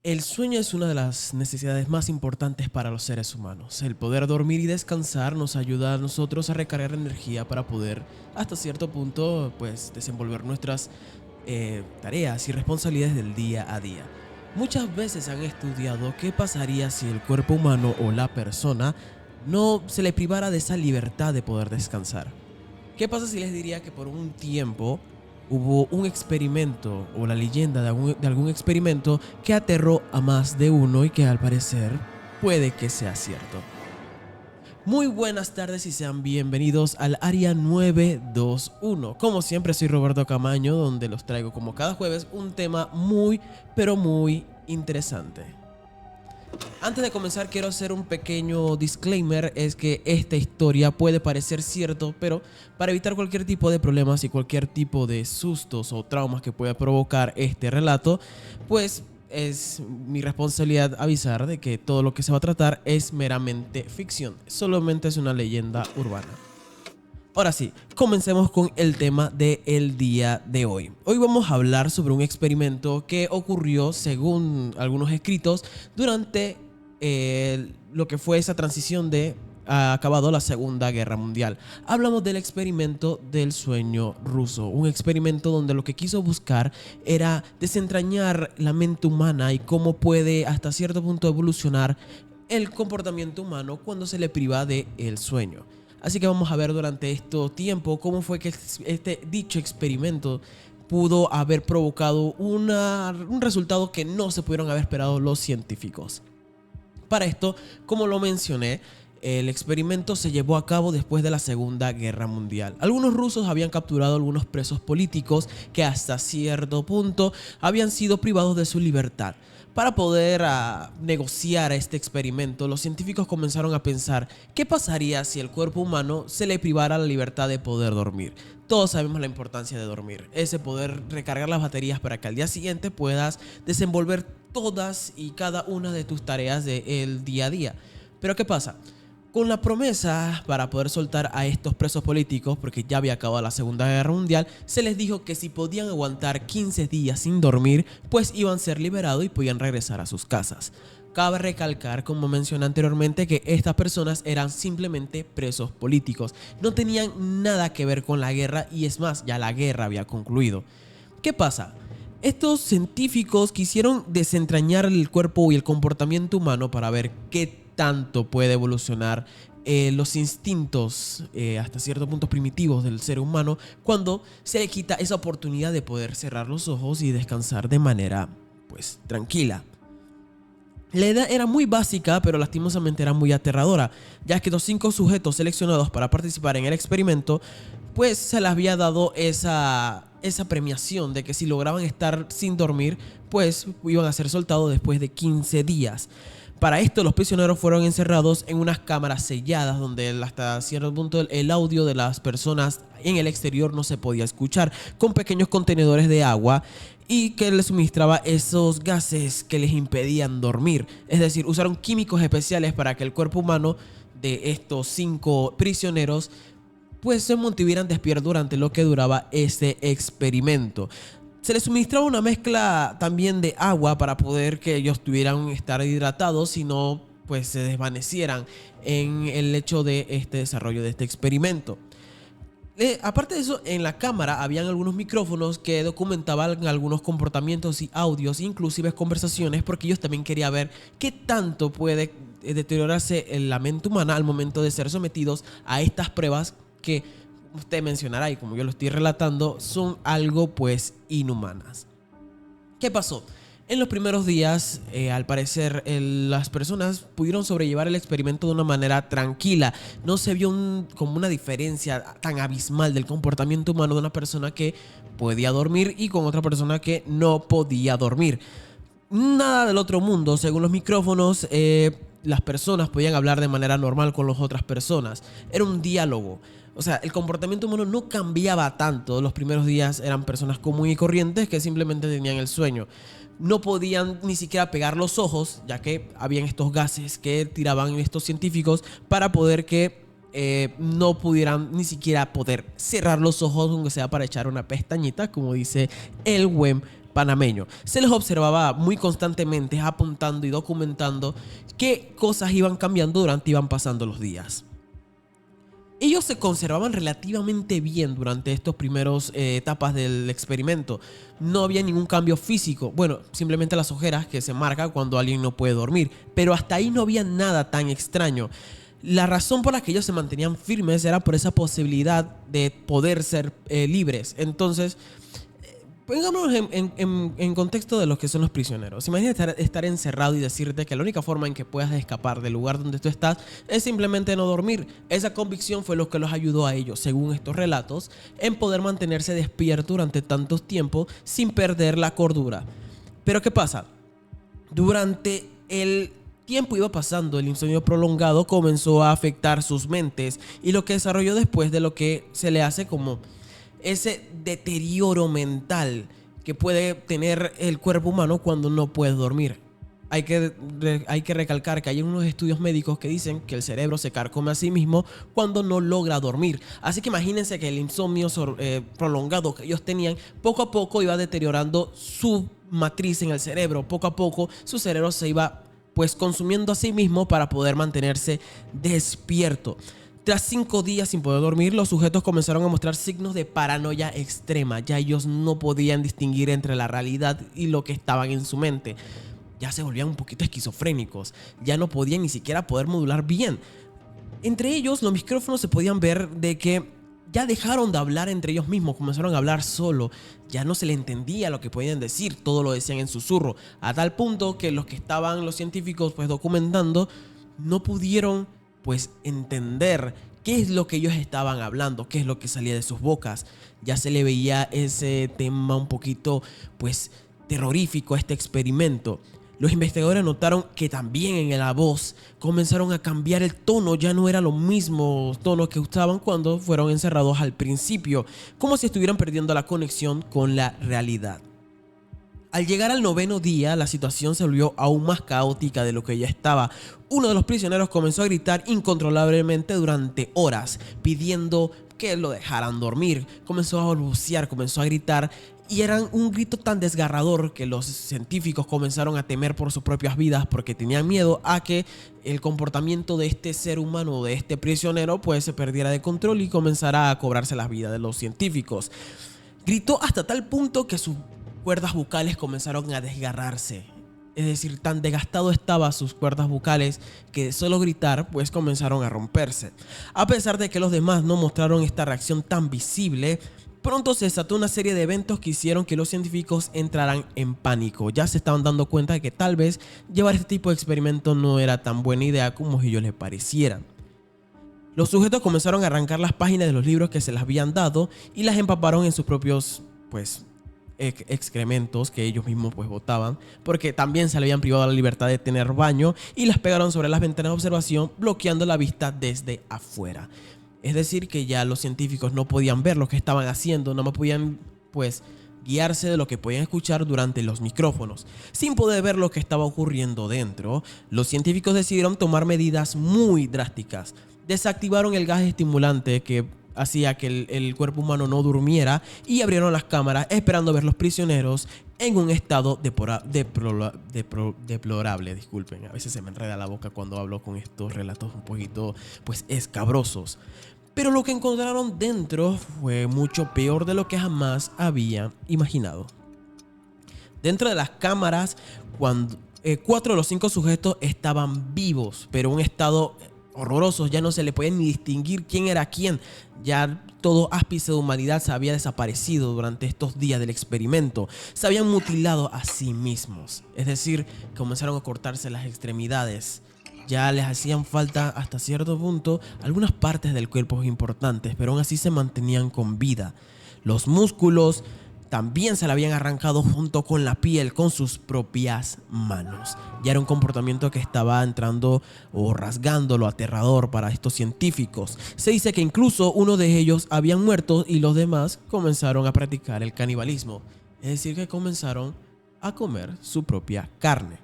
El sueño es una de las necesidades más importantes para los seres humanos. El poder dormir y descansar nos ayuda a nosotros a recargar energía para poder, hasta cierto punto, pues desenvolver nuestras tareas y responsabilidades del día a día. Muchas veces han estudiado qué pasaría si el cuerpo humano o la persona no se le privara de esa libertad de poder descansar. ¿Qué pasa si les diría que por un tiempo hubo un experimento o la leyenda de algún experimento que aterró a más de uno y que al parecer puede que sea cierto? Muy buenas tardes y sean bienvenidos al Área 921. Como siempre soy Roberto Camaño, donde los traigo como cada jueves un tema muy pero muy interesante. Antes de comenzar quiero hacer un pequeño disclaimer, es que esta historia puede parecer cierto, pero para evitar cualquier tipo de problemas y cualquier tipo de sustos o traumas que pueda provocar este relato, pues es mi responsabilidad avisar de que todo lo que se va a tratar es meramente ficción, solamente es una leyenda urbana. Ahora sí, comencemos con el tema del día de hoy. Hoy vamos a hablar sobre un experimento que ocurrió, según algunos escritos, durante lo que fue esa transición de acabado la Segunda Guerra Mundial. Hablamos del experimento del sueño ruso, un experimento donde lo que quiso buscar era desentrañar la mente humana y cómo puede hasta cierto punto evolucionar el comportamiento humano cuando se le priva del sueño. Así que vamos a ver durante este tiempo cómo fue que dicho experimento pudo haber provocado un resultado que no se pudieron haber esperado los científicos. Para esto, como lo mencioné, el experimento se llevó a cabo después de la Segunda Guerra Mundial. Algunos rusos habían capturado a algunos presos políticos que hasta cierto punto habían sido privados de su libertad. Para poder negociar este experimento, los científicos comenzaron a pensar qué pasaría si el cuerpo humano se le privara la libertad de poder dormir. Todos sabemos la importancia de dormir, ese poder recargar las baterías para que al día siguiente puedas desenvolver todas y cada una de tus tareas del día a día. Pero ¿qué pasa? Con la promesa para poder soltar a estos presos políticos, porque ya había acabado la Segunda Guerra Mundial, se les dijo que si podían aguantar 15 días sin dormir, pues iban a ser liberados y podían regresar a sus casas. Cabe recalcar, como mencioné anteriormente, que estas personas eran simplemente presos políticos. No tenían nada que ver con la guerra y es más, ya la guerra había concluido. ¿Qué pasa? Estos científicos quisieron desentrañar el cuerpo y el comportamiento humano para ver qué tanto puede evolucionar los instintos hasta cierto punto primitivos del ser humano cuando se le quita esa oportunidad de poder cerrar los ojos y descansar de manera pues tranquila. La idea era muy básica, pero lastimosamente era muy aterradora, ya que los 5 sujetos seleccionados para participar en el experimento pues se les había dado esa premiación de que si lograban estar sin dormir pues iban a ser soltados después de 15 días. Para esto, los prisioneros fueron encerrados en unas cámaras selladas donde hasta cierto punto el audio de las personas en el exterior no se podía escuchar, con pequeños contenedores de agua y que les suministraba esos gases que les impedían dormir. Es decir, usaron químicos especiales para que el cuerpo humano de estos 5 prisioneros pues se mantuvieran despiertos durante lo que duraba ese experimento. Se les suministraba una mezcla también de agua para poder que ellos tuvieran estar hidratados y no pues se desvanecieran en el hecho de este desarrollo de este experimento. Aparte de eso, en la cámara habían algunos micrófonos que documentaban algunos comportamientos y audios, inclusive conversaciones, porque ellos también querían ver qué tanto puede deteriorarse la mente humana al momento de ser sometidos a estas pruebas que usted mencionará y como yo lo estoy relatando son algo pues inhumanas. ¿Qué pasó? En los primeros días, al parecer, las personas pudieron sobrellevar el experimento de una manera tranquila. No se vio como una diferencia tan abismal del comportamiento humano de una persona que podía dormir y con otra persona que no podía dormir. Nada del otro mundo, según los micrófonos, las personas podían hablar de manera normal con las otras personas. Era un diálogo. O sea, el comportamiento humano no cambiaba tanto. Los primeros días eran personas comunes y corrientes que simplemente tenían el sueño. No podían ni siquiera pegar los ojos, ya que habían estos gases que tiraban estos científicos para poder que no pudieran ni siquiera poder cerrar los ojos, aunque sea para echar una pestañita, como dice el buen panameño. Se les observaba muy constantemente apuntando y documentando qué cosas iban cambiando durante iban pasando los días. Ellos se conservaban relativamente bien durante estos primeros etapas del experimento. No había ningún cambio físico. Bueno, simplemente las ojeras que se marcan cuando alguien no puede dormir. Pero hasta ahí no había nada tan extraño. La razón por la que ellos se mantenían firmes era por esa posibilidad de poder ser libres. Entonces, pongámonos en contexto de lo que son los prisioneros. Imagínate estar encerrado y decirte que la única forma en que puedas escapar del lugar donde tú estás es simplemente no dormir. Esa convicción fue lo que los ayudó a ellos, según estos relatos, en poder mantenerse despiertos durante tantos tiempos sin perder la cordura. Pero ¿qué pasa? Durante el tiempo iba pasando, el insomnio prolongado comenzó a afectar sus mentes y lo que desarrolló después de lo que se le hace como ese deterioro mental que puede tener el cuerpo humano cuando no puede dormir. Hay que recalcar que hay unos estudios médicos que dicen que el cerebro se carcome a sí mismo cuando no logra dormir. Así que imagínense que el insomnio prolongado que ellos tenían, poco a poco iba deteriorando su matriz en el cerebro. Poco a poco su cerebro se iba pues consumiendo a sí mismo para poder mantenerse despierto. Tras 5 días sin poder dormir, los sujetos comenzaron a mostrar signos de paranoia extrema. Ya ellos no podían distinguir entre la realidad y lo que estaban en su mente. Ya se volvían un poquito esquizofrénicos. Ya no podían ni siquiera poder modular bien. Entre ellos, los micrófonos se podían ver de que ya dejaron de hablar entre ellos mismos. Comenzaron a hablar solo. Ya no se le entendía lo que podían decir. Todo lo decían en susurro. A tal punto que los científicos pues documentando, no pudieron pues entender qué es lo que ellos estaban hablando, qué es lo que salía de sus bocas. Ya se le veía ese tema un poquito pues terrorífico a este experimento. Los investigadores notaron que también en la voz comenzaron a cambiar el tono, ya no era lo mismo tono que usaban cuando fueron encerrados al principio, como si estuvieran perdiendo la conexión con la realidad. Al llegar al 9º día, la situación se volvió aún más caótica de lo que ya estaba. Uno de los prisioneros comenzó a gritar incontrolablemente durante horas, pidiendo que lo dejaran dormir. Comenzó a balbucear, comenzó a gritar, y era un grito tan desgarrador que los científicos comenzaron a temer por sus propias vidas porque tenían miedo a que el comportamiento de este ser humano, de este prisionero, pues se perdiera de control y comenzara a cobrarse la vida de los científicos. Gritó hasta tal punto que sus cuerdas bucales comenzaron a desgarrarse. Es decir, tan desgastado estaban sus cuerdas bucales que de solo gritar pues comenzaron a romperse. A pesar de que los demás no mostraron esta reacción tan visible, pronto se desató una serie de eventos que hicieron que los científicos entraran en pánico. Ya se estaban dando cuenta de que tal vez llevar este tipo de experimentos no era tan buena idea como a ellos les pareciera. Los sujetos comenzaron a arrancar las páginas de los libros que se les habían dado y las empaparon en sus propios pues excrementos que ellos mismos pues botaban, porque también se le habían privado la libertad de tener baño, y las pegaron sobre las ventanas de observación, bloqueando la vista desde afuera. Es decir, que ya los científicos no podían ver lo que estaban haciendo, no podían pues guiarse de lo que podían escuchar durante los micrófonos. Sin poder ver lo que estaba ocurriendo dentro, los científicos decidieron tomar medidas muy drásticas. Desactivaron el gas estimulante que hacía que el cuerpo humano no durmiera, y abrieron las cámaras esperando ver los prisioneros en un estado deplorable. Disculpen, a veces se me enreda la boca cuando hablo con estos relatos un poquito pues escabrosos. Pero lo que encontraron dentro fue mucho peor de lo que jamás había imaginado. Dentro de las cámaras, 4 de los 5 sujetos estaban vivos, pero en un estado horroroso. Ya no se le podía ni distinguir quién era quién. Ya todo ápice de humanidad se había desaparecido durante estos días del experimento. Se habían mutilado a sí mismos. Es decir, comenzaron a cortarse las extremidades. Ya les hacían falta hasta cierto punto algunas partes del cuerpo importantes, pero aún así se mantenían con vida. Los músculos también se la habían arrancado junto con la piel con sus propias manos. Ya era un comportamiento que estaba entrando o rasgando lo aterrador para estos científicos. Se dice que incluso uno de ellos habían muerto y los demás comenzaron a practicar el canibalismo. Es decir, que comenzaron a comer su propia carne.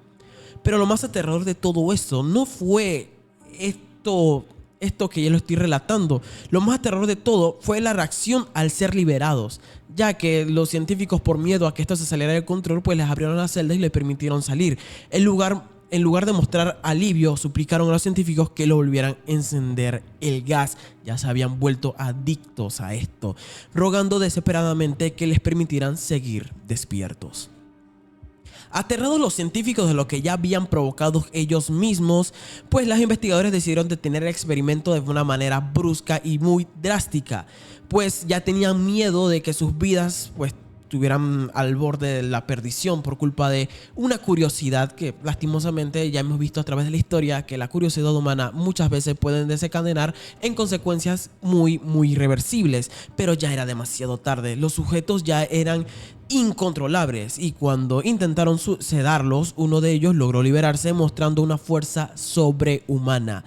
Pero lo más aterrador de todo esto no fue esto esto que ya lo estoy relatando. Lo más aterrador de todo fue la reacción al ser liberados, ya que los científicos, por miedo a que esto se saliera de control, pues les abrieron las celdas y les permitieron salir. En lugar de mostrar alivio, suplicaron a los científicos que lo volvieran a encender el gas. Ya se habían vuelto adictos a esto, rogando desesperadamente que les permitieran seguir despiertos. Aterrados los científicos de lo que ya habían provocado ellos mismos, pues los investigadores decidieron detener el experimento de una manera brusca y muy drástica, pues ya tenían miedo de que sus vidas estuvieran al borde de la perdición por culpa de una curiosidad que lastimosamente ya hemos visto a través de la historia, que la curiosidad humana muchas veces puede desencadenar en consecuencias muy irreversibles, pero ya era demasiado tarde. Los sujetos ya eran incontrolables y cuando intentaron sedarlos, uno de ellos logró liberarse mostrando una fuerza sobrehumana.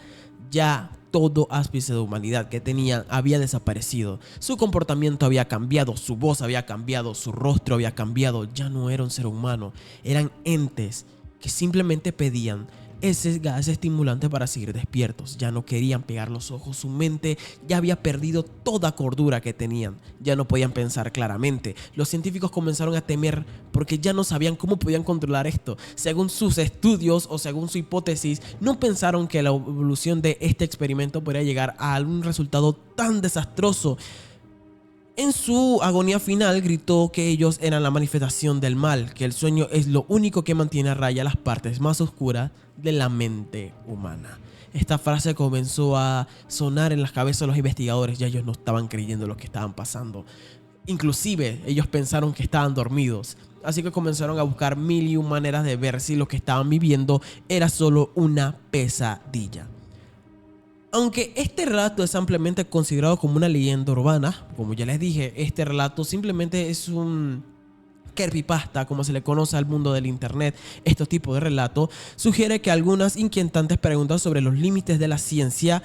Ya todo ápice de humanidad que tenían había desaparecido. Su comportamiento había cambiado, su voz había cambiado, su rostro había cambiado. Ya no era un ser humano, eran entes que simplemente pedían ese gas estimulante para seguir despiertos. Ya no querían pegar los ojos, su mente ya había perdido toda cordura que tenían. Ya no podían pensar claramente. Los científicos comenzaron a temer porque ya no sabían cómo podían controlar esto. Según sus estudios o según su hipótesis, no pensaron que la evolución de este experimento podría llegar a algún resultado tan desastroso. En su agonía final gritó que ellos eran la manifestación del mal, que el sueño es lo único que mantiene a raya las partes más oscuras de la mente humana. Esta frase comenzó a sonar en las cabezas de los investigadores, ya ellos no estaban creyendo lo que estaban pasando. Inclusive ellos pensaron que estaban dormidos, así que comenzaron a buscar mil y un maneras de ver si lo que estaban viviendo era solo una pesadilla. Aunque este relato es ampliamente considerado como una leyenda urbana, como ya les dije, este relato simplemente es un creepypasta, como se le conoce al mundo del internet. Este tipo de relato sugiere que algunas inquietantes preguntas sobre los límites de la ciencia,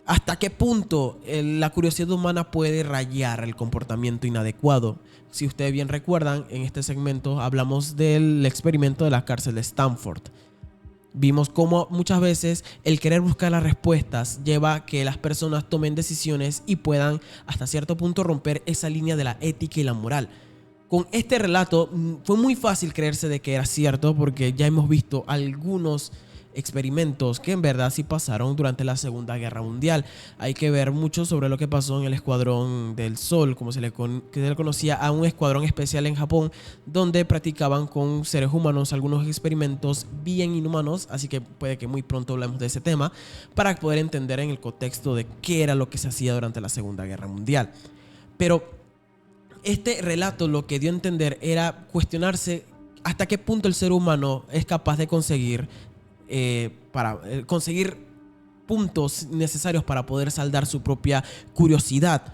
hasta qué punto la curiosidad humana puede rayar el comportamiento inadecuado. Si ustedes bien recuerdan, en este segmento hablamos del experimento de la cárcel de Stanford. Vimos cómo muchas veces el querer buscar las respuestas lleva a que las personas tomen decisiones y puedan hasta cierto punto romper esa línea de la ética y la moral. Con este relato fue muy fácil creerse de que era cierto porque ya hemos visto algunos experimentos que en verdad sí pasaron durante la Segunda Guerra Mundial. Hay que ver mucho sobre lo que pasó en el Escuadrón del Sol, como se le conocía a un escuadrón especial en Japón, donde practicaban con seres humanos algunos experimentos bien inhumanos, así que puede que muy pronto hablemos de ese tema, para poder entender en el contexto de qué era lo que se hacía durante la Segunda Guerra Mundial. Pero este relato lo que dio a entender era cuestionarse hasta qué punto el ser humano es capaz de conseguir puntos necesarios para poder saldar su propia curiosidad.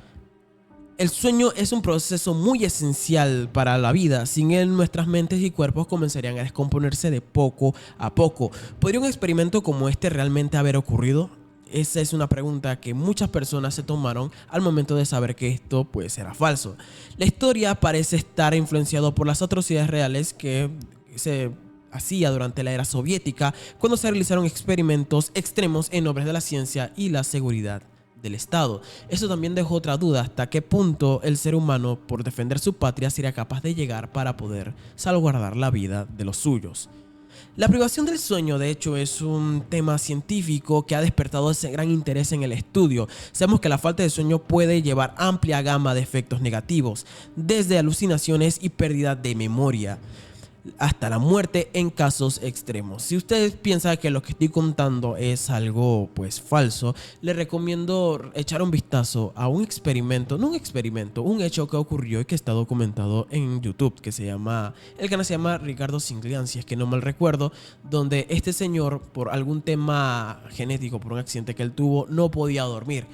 El sueño es un proceso muy esencial para la vida. Sin él, nuestras mentes y cuerpos comenzarían a descomponerse de poco a poco. ¿Podría un experimento como este realmente haber ocurrido? Esa es una pregunta que muchas personas se tomaron al momento de saber que esto pues era falso. La historia parece estar influenciada por las atrocidades reales que se hacía durante la era soviética, cuando se realizaron experimentos extremos en nombre de la ciencia y la seguridad del Estado. Eso también dejó otra duda: hasta qué punto el ser humano, por defender su patria, sería capaz de llegar para poder salvaguardar la vida de los suyos. La privación del sueño, de hecho, es un tema científico que ha despertado ese gran interés en el estudio. Sabemos que la falta de sueño puede llevar amplia gama de efectos negativos, desde alucinaciones y pérdida de memoria hasta la muerte en casos extremos. Si ustedes piensan que lo que estoy contando es algo pues falso, les recomiendo echar un vistazo a un hecho que ocurrió y que está documentado en YouTube, el canal se llama Ricardo Singlian, si es que no mal recuerdo, donde este señor, por algún tema genético, por un accidente que él tuvo, no podía dormir.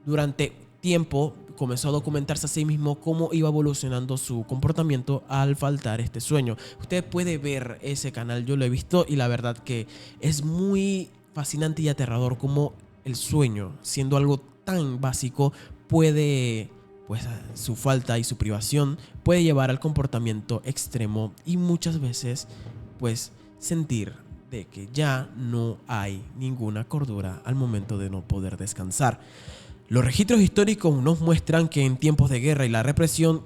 Durante tiempo comenzó a documentarse a sí mismo cómo iba evolucionando su comportamiento al faltar este sueño. Usted puede ver ese canal, yo lo he visto, y la verdad que es muy fascinante y aterrador cómo el sueño, siendo algo tan básico, puede, pues su falta y su privación puede llevar al comportamiento extremo y muchas veces pues sentir de que ya no hay ninguna cordura al momento de no poder descansar. Los registros históricos nos muestran que en tiempos de guerra y la represión,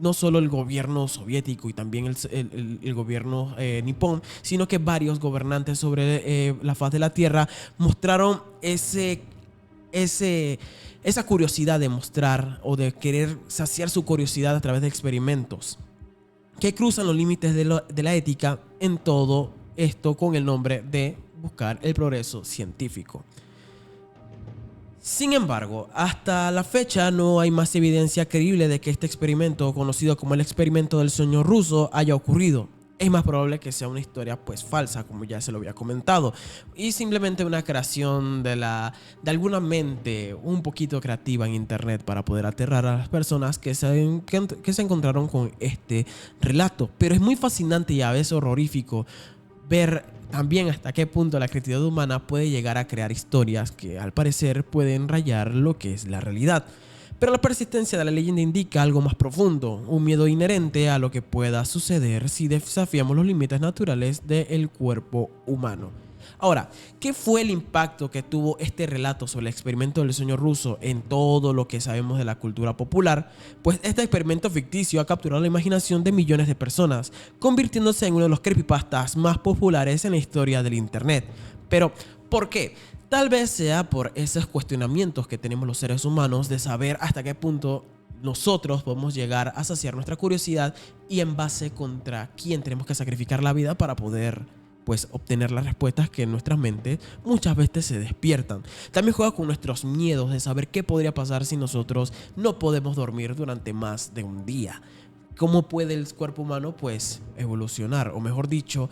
no solo el gobierno soviético y también el gobierno nipón, sino que varios gobernantes sobre la faz de la tierra mostraron esa curiosidad de mostrar o de querer saciar su curiosidad a través de experimentos que cruzan los límites de la ética, en todo esto con el nombre de buscar el progreso científico. Sin embargo, hasta la fecha no hay más evidencia creíble de que este experimento, conocido como el experimento del sueño ruso, haya ocurrido. Es más probable que sea una historia pues falsa, como ya se lo había comentado, y simplemente una creación de alguna mente un poquito creativa en internet para poder aterrar a las personas que se encontraron con este relato. Pero es muy fascinante y a veces horrorífico ver también hasta qué punto la creatividad humana puede llegar a crear historias que al parecer pueden rayar lo que es la realidad. Pero la persistencia de la leyenda indica algo más profundo, un miedo inherente a lo que pueda suceder si desafiamos los límites naturales del cuerpo humano. Ahora, ¿qué fue el impacto que tuvo este relato sobre el experimento del sueño ruso en todo lo que sabemos de la cultura popular? Pues este experimento ficticio ha capturado la imaginación de millones de personas, convirtiéndose en uno de los creepypastas más populares en la historia del internet. Pero, ¿por qué? Tal vez sea por esos cuestionamientos que tenemos los seres humanos de saber hasta qué punto nosotros podemos llegar a saciar nuestra curiosidad y en base contra quién tenemos que sacrificar la vida para poder pues obtener las respuestas que en nuestras mentes muchas veces se despiertan. También juega con nuestros miedos de saber qué podría pasar si nosotros no podemos dormir durante más de un día. ¿Cómo puede el cuerpo humano pues evolucionar? O mejor dicho,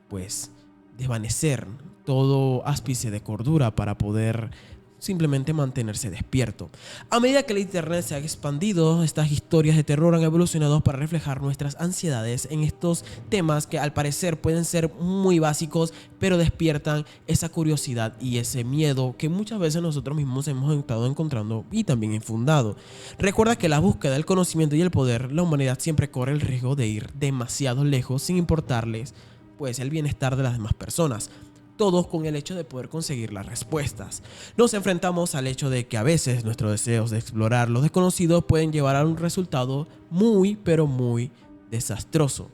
pues desvanecer todo ápice de cordura para poder simplemente mantenerse despierto. A medida que el internet se ha expandido, estas historias de terror han evolucionado para reflejar nuestras ansiedades en estos temas que al parecer pueden ser muy básicos, pero despiertan esa curiosidad y ese miedo que muchas veces nosotros mismos hemos estado encontrando y también infundado. Recuerda que la búsqueda del conocimiento y el poder, la humanidad siempre corre el riesgo de ir demasiado lejos sin importarles pues el bienestar de las demás personas. Todos con el hecho de poder conseguir las respuestas. Nos enfrentamos al hecho de que a veces nuestros deseos de explorar lo desconocido pueden llevar a un resultado muy, pero muy desastroso.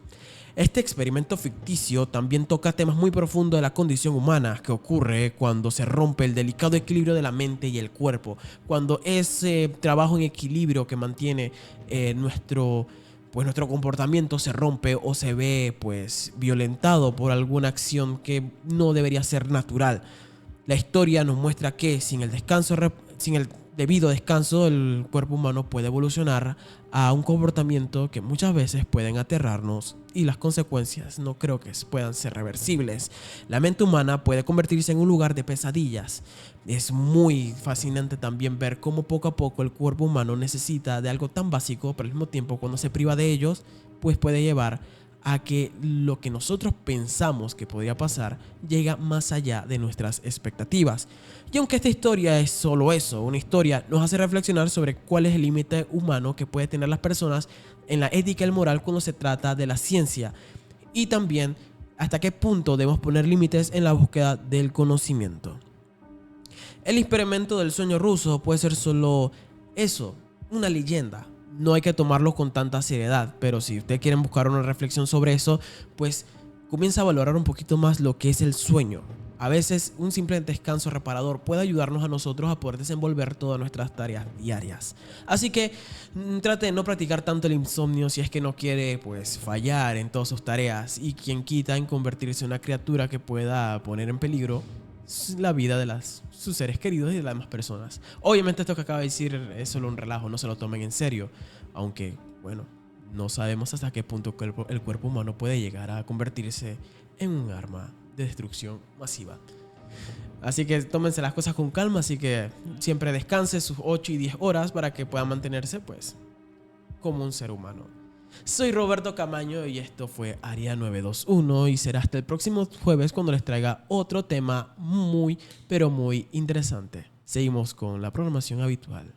Este experimento ficticio también toca temas muy profundos de la condición humana que ocurre cuando se rompe el delicado equilibrio de la mente y el cuerpo, cuando ese trabajo en equilibrio que mantiene nuestro comportamiento se rompe o se ve pues violentado por alguna acción que no debería ser natural. La historia nos muestra que sin el debido descanso, el cuerpo humano puede evolucionar a un comportamiento que muchas veces pueden aterrarnos y las consecuencias no creo que puedan ser reversibles. La mente humana puede convertirse en un lugar de pesadillas. Es muy fascinante también ver cómo poco a poco el cuerpo humano necesita de algo tan básico, pero al mismo tiempo cuando se priva de ellos, pues puede llevar a que lo que nosotros pensamos que podría pasar llega más allá de nuestras expectativas. Y aunque esta historia es solo eso, una historia, nos hace reflexionar sobre cuál es el límite humano que pueden tener las personas en la ética y el moral cuando se trata de la ciencia, y también hasta qué punto debemos poner límites en la búsqueda del conocimiento. El experimento del sueño ruso puede ser solo eso, una leyenda. No hay que tomarlo con tanta seriedad, pero si ustedes quieren buscar una reflexión sobre eso, pues comienza a valorar un poquito más lo que es el sueño. A veces un simple descanso reparador puede ayudarnos a nosotros a poder desenvolver todas nuestras tareas diarias. Así que trate de no practicar tanto el insomnio si es que no quiere pues fallar en todas sus tareas, y quien quita en convertirse en una criatura que pueda poner en peligro la vida de sus seres queridos y de las demás personas. Obviamente esto que acabo de decir es solo un relajo, no se lo tomen en serio, aunque bueno, no sabemos hasta qué punto el cuerpo humano puede llegar a convertirse en un arma de destrucción masiva. Así que tómense las cosas con calma, así que siempre descanse sus 8 y 10 horas para que puedan mantenerse pues como un ser humano. Soy Roberto Camaño y esto fue Área 921, y será hasta el próximo jueves cuando les traiga otro tema muy, pero muy interesante. Seguimos con la programación habitual.